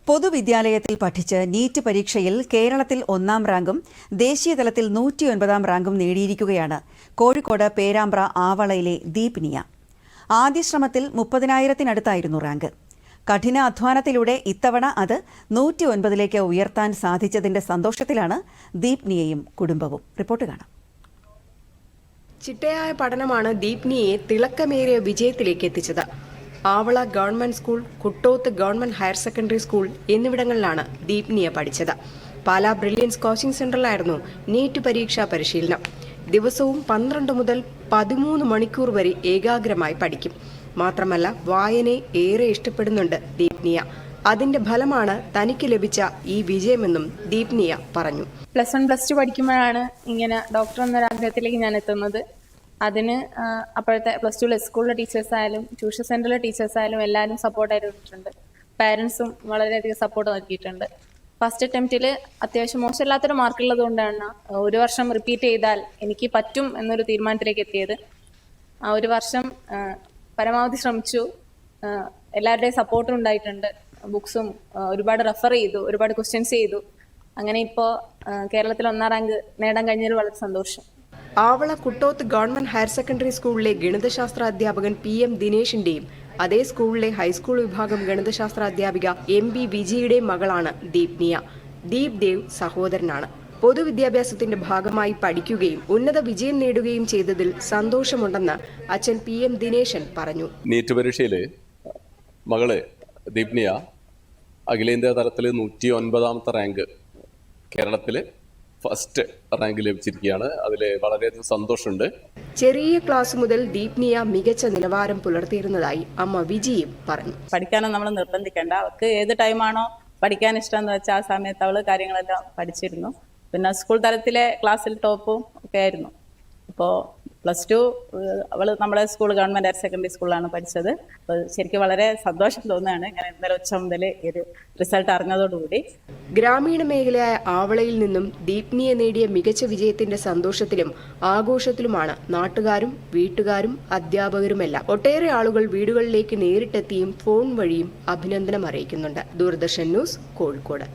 പൊതുവിദ്യാലയത്തിൽ പഠിച്ച് നീറ്റ് പരീക്ഷയിൽ കേരളത്തിൽ 1ാം റാങ്കും ദേശീയതലത്തിൽ 109ാം റാങ്കും നേടിയിരിക്കുകയാണ് കോഴിക്കോട് പേരാമ്പ്ര ആവളയിലെ ദീപ്നിയ. ആദ്യ ശ്രമത്തിൽ 30,000-നടുത്തായിരുന്നു റാങ്ക്. കഠിന അധ്വാനത്തിലൂടെ ഇത്തവണ അത് 109ലേക്ക് ഉയർത്താൻ സാധിച്ചതിന്റെ സന്തോഷത്തിലാണ് ദീപ്നിയയും കുടുംബവും. റിപ്പോർട്ട് കാണാം. ചിട്ടയായ പഠനമാണ് ദീപ്നിയെ തിളക്കമേറിയ വിജയത്തിലേക്ക് എത്തിച്ചത്. Avala government school, Kuttoth government higher secondary school എന്നിവിടങ്ങളിലാണ് ദീപ്നിയ പഠിച്ചത്. പാലാ ബ്രില്യൻസ് കോച്ചിംഗ് സെന്ററിലായിരുന്നു നീറ്റ് പരീക്ഷാ പരിശീലനം. ദിവസവും 12 മുതൽ 13 മണിക്കൂർ വരെ ഏകാഗ്രമായി പഠിക്കും. മാത്രമല്ല വായനയെ ഏറെ ഇഷ്ടപ്പെടുന്നുണ്ട് ദീപ്നിയ. അതിന്റെ ഫലമാണ് തനിക്ക് ലഭിച്ച ഈ വിജയമെന്നും ദീപ്നിയ പറഞ്ഞു. +1 +2 പഠിക്കുമ്പോഴാണ് ഇങ്ങനെ ഡോക്ടർ എന്നൊരാഗ്രഹത്തിലേക്ക് ഞാൻ എത്തുന്നത്. അതിന് അപ്പോഴത്തെ +2 സ്കൂളിലെ ടീച്ചേഴ്സായാലും ട്യൂഷൻ സെന്ററിലെ ടീച്ചേഴ്സായാലും എല്ലാവരും സപ്പോർട്ടായിട്ടുണ്ട്. പാരൻസും വളരെയധികം സപ്പോർട്ട് നൽകിയിട്ടുണ്ട്. ഫസ്റ്റ് അറ്റംപ്റ്റിൽ അത്യാവശ്യം മോശമില്ലാത്തൊരു മാർക്കുള്ളത് കൊണ്ടാണ് ഒരു വർഷം റിപ്പീറ്റ് ചെയ്താൽ എനിക്ക് പറ്റും എന്നൊരു തീരുമാനത്തിലേക്ക് എത്തിയത്. ആ ഒരു വർഷം പരമാവധി ശ്രമിച്ചു. എല്ലാവരുടെയും സപ്പോർട്ടും ഉണ്ടായിട്ടുണ്ട്. ബുക്സും ഒരുപാട് റെഫർ ചെയ്തു, ഒരുപാട് ക്വസ്റ്റ്യൻസ് ചെയ്തു. അങ്ങനെ ഇപ്പോൾ കേരളത്തിൽ 1ാം റാങ്ക് നേടാൻ കഴിഞ്ഞതിൽ വളരെ സന്തോഷം. Avala Kuttoth government higher secondary സ്കൂളിലെ ഗണിതശാസ്ത്ര അധ്യാപകൻ PM ദിനേശിന്റെയും അതേ സ്കൂളിലെ ഹൈസ്കൂൾ വിഭാഗം ഗണിതശാസ്ത്ര അധ്യാപിക MB വിജിയുടെയും മകളാണ് ദീപ്നിയ. ദീപ് ദേവ് സഹോദരനാണ്. പൊതുവിദ്യാഭ്യാസത്തിന്റെ ഭാഗമായി പഠിക്കുകയും ഉന്നത വിജയം നേടുകയും ചെയ്തതിൽ സന്തോഷമുണ്ടെന്ന് അച്ഛൻ PM ദിനേശൻ പറഞ്ഞു. നീറ്റ് പരീക്ഷയില് മകള് ദീപ്നിയ അഖിലേന്ത്യാ തലത്തിൽ 109ാമത്തെ റാങ്ക്, കേരളത്തില് ഫസ്റ്റ് റാങ്ക് ലഭിച്ചിരിക്കുകയാണ്. അതിൽ വളരെയധികം സന്തോഷമുണ്ട്. ചെറിയ ക്ലാസ് മുതൽ ദീപ്നിയ മികച്ച നിലവാരം പുലർത്തിയിരുന്നതായി അമ്മ വിജിയും പറഞ്ഞു. പഠിക്കാനും നമ്മൾ നിർബന്ധിക്കേണ്ട, അവർക്ക് ഏത് ടൈമാണോ പഠിക്കാൻ ഇഷ്ടം എന്ന് വെച്ചാൽ ആ സമയത്ത് അവള് കാര്യങ്ങളെല്ലാം പഠിച്ചിരുന്നു. പിന്നെ സ്കൂൾ തലത്തിലെ ക്ലാസ്സിൽ ടോപ്പും ഒക്കെ ആയിരുന്നു. ഇപ്പോൾ +2 അവൾ നമ്മുടെ സ്കൂൾ ഗവൺമെന്റ് ഹയർ സെക്കൻഡറി സ്കൂളിലാണ് പഠിച്ചത്. അപ്പോൾ ശരിക്കും വളരെ സന്തോഷം തോന്നുകയാണ് ഇങ്ങനെ ഇന്നലെ ഉച്ച മുതൽ ഈ ഒരു റിസൾട്ട് അറിഞ്ഞതോടുകൂടി. ഗ്രാമീണ മേഖലയായ ആവളയിൽ നിന്നും ദീപ്നിയ നേടിയ മികച്ച വിജയത്തിന്റെ സന്തോഷത്തിലും ആഘോഷത്തിലുമാണ് നാട്ടുകാരും വീട്ടുകാരും അധ്യാപകരുമെല്ലാം. ഒട്ടേറെ ആളുകൾ വീടുകളിലേക്ക് നേരിട്ടെത്തിയും ഫോൺ വഴിയും അഭിനന്ദനം അറിയിക്കുന്നുണ്ട്. ദൂരദർശൻ ന്യൂസ്, കോഴിക്കോട്.